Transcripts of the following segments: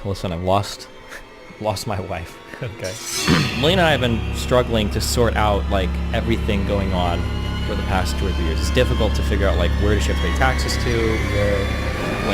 Listen, I've lost my wife. Okay. Melina and I have been struggling to sort out like everything going on for the past 2 or 3 years. It's difficult to figure out like where does she have to pay taxes to,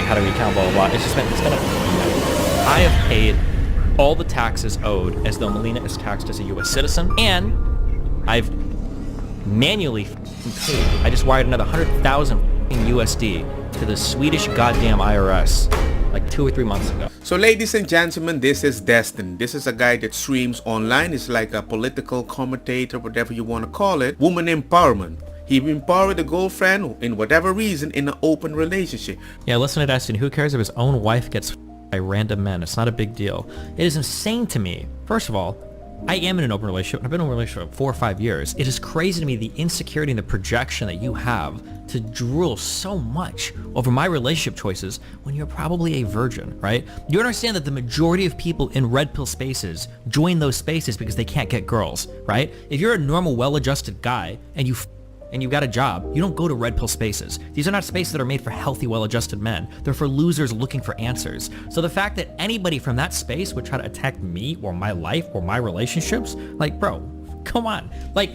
how do we account, blah, blah, blah. It's been I have paid all the taxes owed as though Melina is taxed as a U.S. citizen, and I've manually paid. I just wired another 100,000 USD to the Swedish goddamn IRS like 2 or 3 months ago. So ladies and gentlemen, this is Destin. This is a guy that streams online. It's like a political commentator, whatever you want to call it. Woman empowerment. He empowered a girlfriend in whatever reason in an open relationship. Yeah, listen to Destin. Who cares if his own wife gets by random men? It's not a big deal. It is insane to me. First of all, I am in an open relationship. I've been in a relationship for 4 or 5 years. It is crazy to me the insecurity and the projection that you have to drool so much over my relationship choices when you're probably a virgin, right? You understand that the majority of people in red pill spaces join those spaces because they can't get girls, right? If you're a normal, well-adjusted guy and you've got a job, you don't go to red pill spaces. These are not spaces that are made for healthy, well-adjusted men. They're for losers looking for answers. So the fact that anybody from that space would try to attack me or my life or my relationships, like, bro, come on. Like,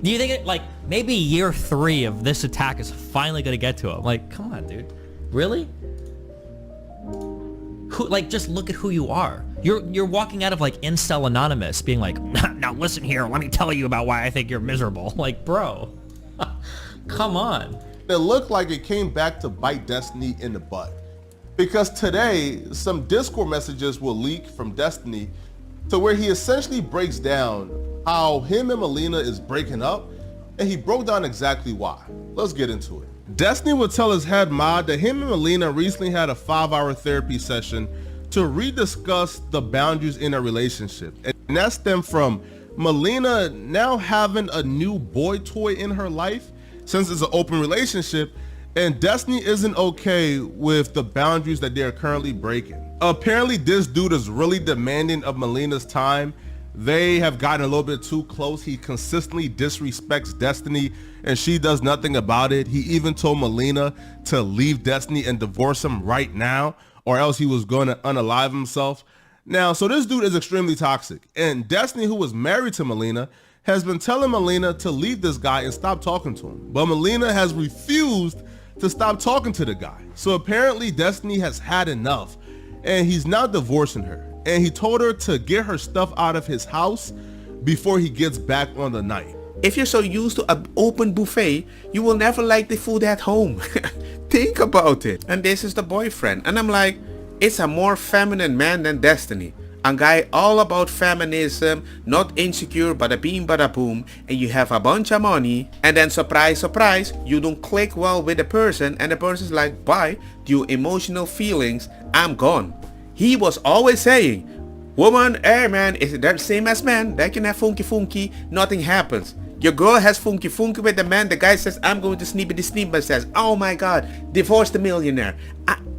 do you think maybe year 3 of this attack is finally gonna get to him? Like, come on, dude. Really? Just look at who you are. You're walking out of Incel Anonymous being like, now listen here, let me tell you about why I think you're miserable. Like, bro. Come on. It looked like it came back to bite Destiny in the butt. Because today, some Discord messages will leak from Destiny to where he essentially breaks down how him and Melina is breaking up, and he broke down exactly why. Let's get into it. Destiny would tell his head mod that him and Melina recently had a 5-hour therapy session to rediscuss the boundaries in a relationship. And that stemmed from Melina now having a new boy toy in her life since it's an open relationship, and Destiny isn't okay with the boundaries that they're currently breaking. Apparently this dude is really demanding of Melina's time. They have gotten a little bit too close. He consistently disrespects Destiny and she does nothing about it. He even told Melina to leave Destiny and divorce him right now, or else he was going to unalive himself. Now, so this dude is extremely toxic, and Destiny, who was married to Melina, has been telling Melina to leave this guy and stop talking to him. But Melina has refused to stop talking to the guy. So apparently Destiny has had enough and he's now divorcing her. And he told her to get her stuff out of his house before he gets back on the night. If you're so used to an open buffet, you will never like the food at home. Think about it. And this is the boyfriend. And I'm like, it's a more feminine man than Destiny. A guy all about feminism, not insecure, bada beam, bada boom, and you have a bunch of money, and then surprise, surprise, you don't click well with the person, and the person's like, bye, due emotional feelings, I'm gone. He was always saying, woman, hey man, is it the same as man? They can have funky, nothing happens. Your girl has funky with the man, the guy says, I'm going to sneep, but says, oh my god, divorce the millionaire.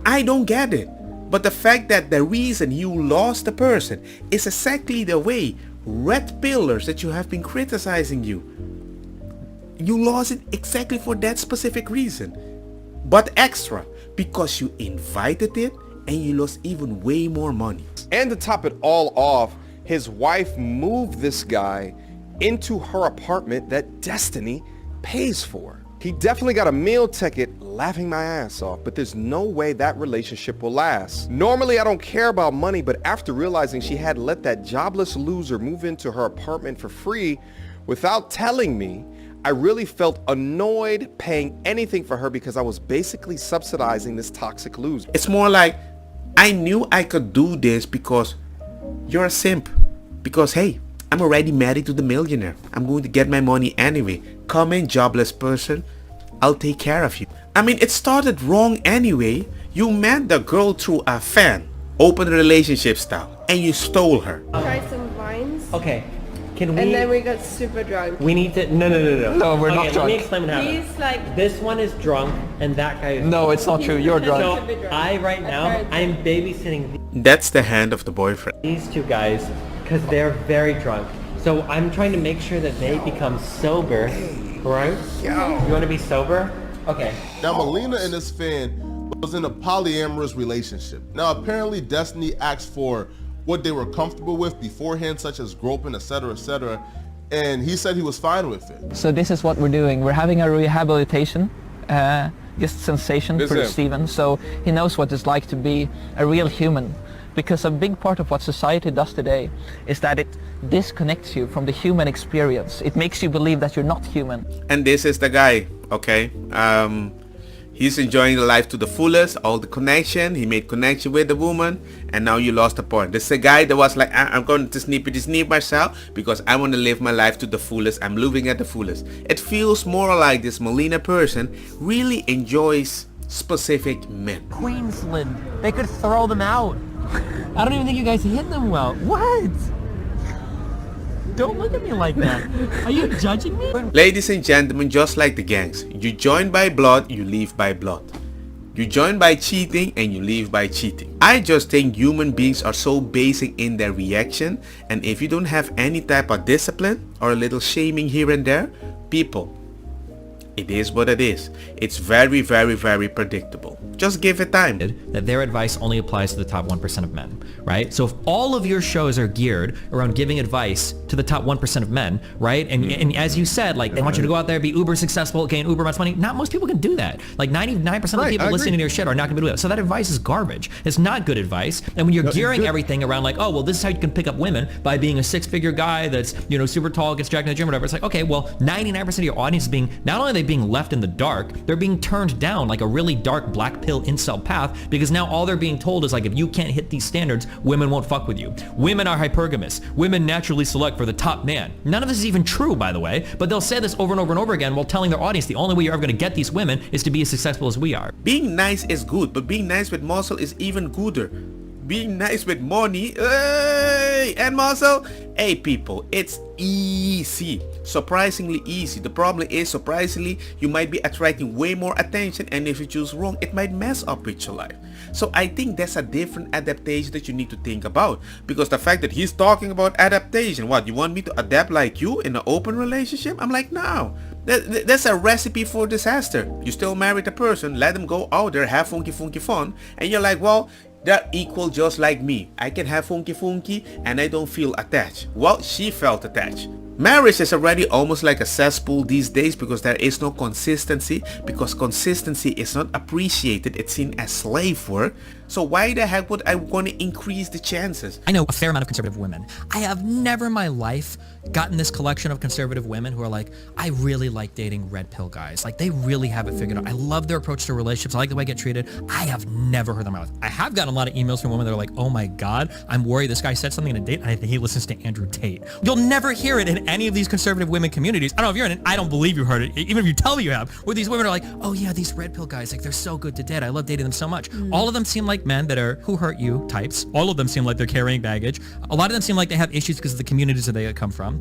I don't get it. But the fact that the reason you lost the person is exactly the way red pillars that you have been criticizing you lost it exactly for that specific reason. But extra, because you invited it and you lost even way more money. And to top it all off, his wife moved this guy into her apartment that Destiny pays for. He definitely got a meal ticket, laughing my ass off, but there's no way that relationship will last. Normally I don't care about money, but after realizing she had let that jobless loser move into her apartment for free without telling me, I really felt annoyed paying anything for her because I was basically subsidizing this toxic loser. It's more like, I knew I could do this because you're a simp. Because hey, I'm already married to the millionaire. I'm going to get my money anyway. Come in, jobless person. I'll take care of you. I mean, it started wrong anyway. You met the girl through a fan, open relationship style, and you stole her. Tried some vines. Okay, can we... And then we got super drunk. We need to... No. No, we're not Let drunk. me explain what happened. He's like... This one is drunk, and that guy is... No, it's not true. You're drunk. So, right now, I'm babysitting That's the hand of the boyfriend. these two guys, because they're very drunk. So I'm trying to make sure that they become sober, right? You want to be sober? Okay. Now Melina and this fan was in a polyamorous relationship. Now, apparently, Destiny asked for what they were comfortable with beforehand, such as groping, etc., and he said he was fine with it. So this is what we're doing. We're having a rehabilitation, just sensation for Listen. Steven, so he knows what it's like to be a real human. Because a big part of what society does today is that it disconnects you from the human experience. It makes you believe that you're not human. And this is the guy, okay? He's enjoying the life to the fullest, all the connection. He made connection with the woman, and now you lost the point. This is a guy that was like, I'm going to sneak myself because I want to live my life to the fullest. I'm living at the fullest. It feels more like this Molina person really enjoys specific men. Queensland. They could throw them out. I don't even think you guys hit them well. What? Don't look at me like that. Are you judging me? Ladies and gentlemen, just like the gangs, you join by blood, you leave by blood. You join by cheating and you leave by cheating. I just think human beings are so basic in their reaction, and if you don't have any type of discipline or a little shaming here and there, people, it is what it is. It's very, very, very predictable. Just give it time. That their advice only applies to the top 1% of men, right? So if all of your shows are geared around giving advice to the top 1% of men, right? And as you said, like, they want you to go out there, be uber successful, gain uber much money. Not most people can do that. Like 99% of the people listening to your shit are not gonna be doing that. So that advice is garbage. It's not good advice. And when you're gearing everything around like, oh, well, this is how you can pick up women by being a six-figure guy that's, you know, super tall, gets jacked in the gym or whatever. It's like, okay, well, 99% of your audience is being, not only are they being left in the dark, they're being turned down like a really dark black pill incel path, because now all they're being told is like, if you can't hit these standards, women won't fuck with you. Women are hypergamous. Women naturally select for the top man. None of this is even true, by the way, but they'll say this over and over and over again while telling their audience the only way you're ever going to get these women is to be as successful as we are. Being nice is good, but being nice with muscle is even gooder. Being nice with money, hey, and muscle, hey people, it's easy. Surprisingly easy. The problem is, surprisingly, you might be attracting way more attention, and if you choose wrong, it might mess up with your life. So I think that's a different adaptation that you need to think about, because the fact that he's talking about adaptation, what, you want me to adapt like you in an open relationship? I'm like, no. That's a recipe for disaster. You still married a person, let them go out there, have funky fun, and you're like, well, they're equal just like me. I can have funky and I don't feel attached. Well, she felt attached. Marriage is already almost like a cesspool these days because there is no consistency, because consistency is not appreciated. It's seen as slave work. So why the heck would I want to increase the chances? I know a fair amount of conservative women. I have never in my life gotten this collection of conservative women who are like, I really like dating red pill guys. Like, they really have it figured out. I love their approach to relationships. I like the way I get treated. I have never heard them in my life. I have gotten a lot of emails from women that are like, oh my God, I'm worried this guy said something in a date and I think he listens to Andrew Tate. You'll never hear it in any of these conservative women communities. I don't know if you're in it. I don't believe you heard it. Even if you tell me you have, where these women are like, oh yeah, these red pill guys, like, they're so good to date. I love dating them so much. All of them seem like men that are who hurt you types. All of them seem like they're carrying baggage. A lot of them seem like they have issues because of the communities that they come from.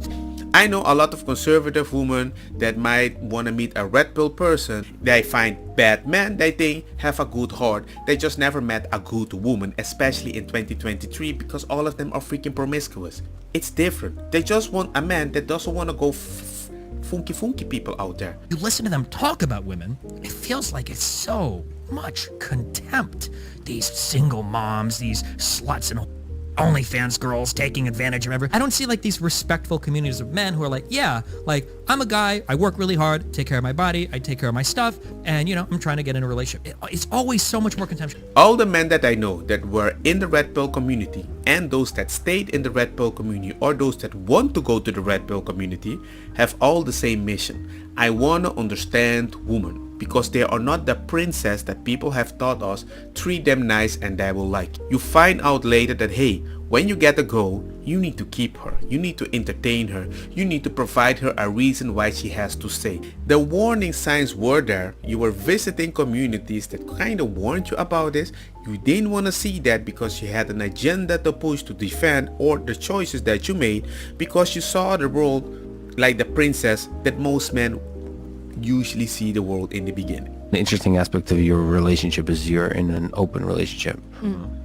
I know a lot of conservative women that might want to meet a red pill person. They find bad men they think have a good heart. They just never met a good woman, especially in 2023, because all of them are freaking promiscuous. It's different. They just want a man that doesn't want to go funky people out there. You listen to them talk about women, it feels like it's so much contempt. These single moms, these sluts and OnlyFans girls taking advantage of everything. I don't see like these respectful communities of men who are like, yeah, like, I'm a guy, I work really hard, take care of my body, I take care of my stuff, and you know, I'm trying to get in a relationship. It's always so much more contemptuous. All the men that I know that were in the red pill community, and those that stayed in the red pill community, or those that want to go to the red pill community, have all the same mission. I want to understand women, because they are not the princess that people have taught us. Treat them nice and they will like you. You find out later that, hey, when you get a girl, you need to keep her, you need to entertain her, you need to provide her a reason why she has to stay. The warning signs were there. You were visiting communities that kind of warned you about this. You didn't want to see that because you had an agenda to push to defend, or the choices that you made because you saw the world like the princess that most men usually see the world in the beginning. The interesting aspect of your relationship is you're in an open relationship.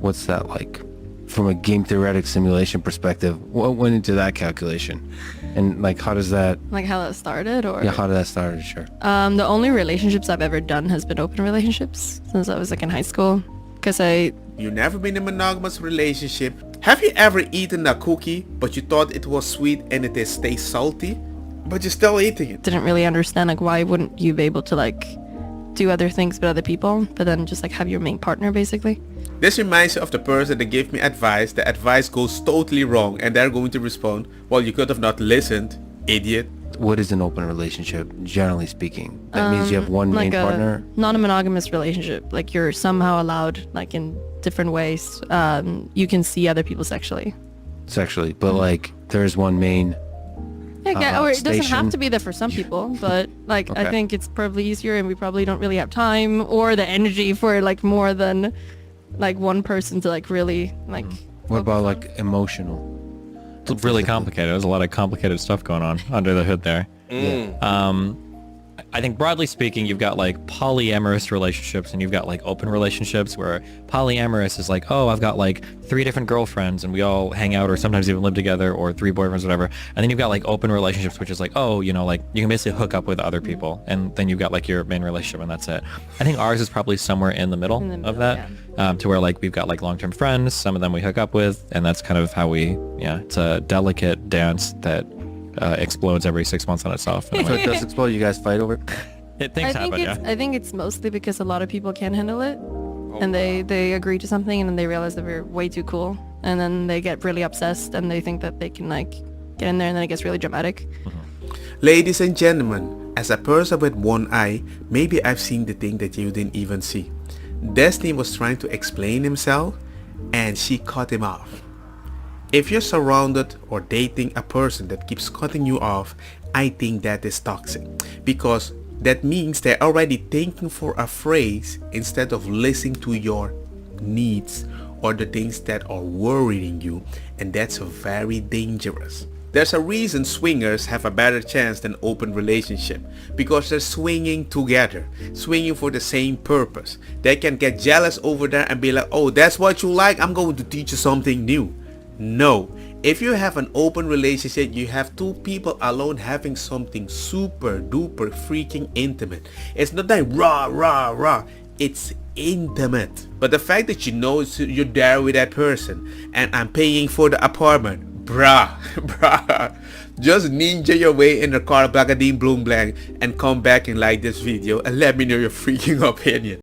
What's that like? from a game theoretic simulation perspective, what went into that calculation? And like, how does that, Like how that started, or how did that start? Sure. the only relationships I've ever done has been open relationships since I was like in high school. Because I You never been in a monogamous relationship. Have you ever eaten a cookie, but you thought it was sweet and it is tastes salty, but you're still eating it? didn't really understand like why wouldn't you be able to like do other things with other people, but then just like have your main partner basically. This reminds me of the person that gave me advice. The advice goes totally wrong and they're going to respond, well, you could have not listened, idiot. What is an open relationship, generally speaking? That means you have one main Like a partner. non-monogamous relationship. Like you're somehow allowed like in different ways. You can see other people sexually. Sexually, but like there's one main. Yeah, or it doesn't station. have to be there for some people, but like I Okay. think it's probably easier, and we probably don't really have time or the energy for like more than like one person to like really like. What about like emotional? It's really complicated. There's a lot of complicated stuff going on under the hood there. I think broadly speaking, you've got like polyamorous relationships and you've got like open relationships, where polyamorous is like, oh, I've got like 3 different girlfriends and we all hang out or sometimes even live together, or 3 boyfriends, whatever. And then you've got like open relationships, which is like, oh, you know, like you can basically hook up with other people, and then you've got like your main relationship and that's it. I think ours is probably somewhere in the middle, of that, to where like we've got like long-term friends, some of them we hook up with, and that's kind of how we, it's a delicate dance that explodes every 6 months on itself. in a So way. it does explode. You guys fight over? Things happen, yeah. I think it's mostly because a lot of people can't handle it, and they agree to something and then they realize that we're way too cool, and then they get really obsessed and they think that they can like get in there, and then it gets really dramatic. Ladies and gentlemen, as a person with one eye, maybe I've seen the thing that you didn't even see. Destiny was trying to explain himself and she cut him off. If you're surrounded or dating a person that keeps cutting you off, I think that is toxic, because that means they're already thinking for a phrase instead of listening to your needs or the things that are worrying you, and that's very dangerous. There's a reason swingers have a better chance than open relationship, because they're swinging together, swinging for the same purpose. They can get jealous over there and be like, oh, that's what you like, I'm going to teach you something new. No, if you have an open relationship, you have 2 people alone having something super duper freaking intimate. It's not like rah, it's intimate. But the fact that you know you're there with that person and I'm paying for the apartment, bruh, just ninja your way in the car, blagadine bloom blank, and come back and like this video and let me know your freaking opinion.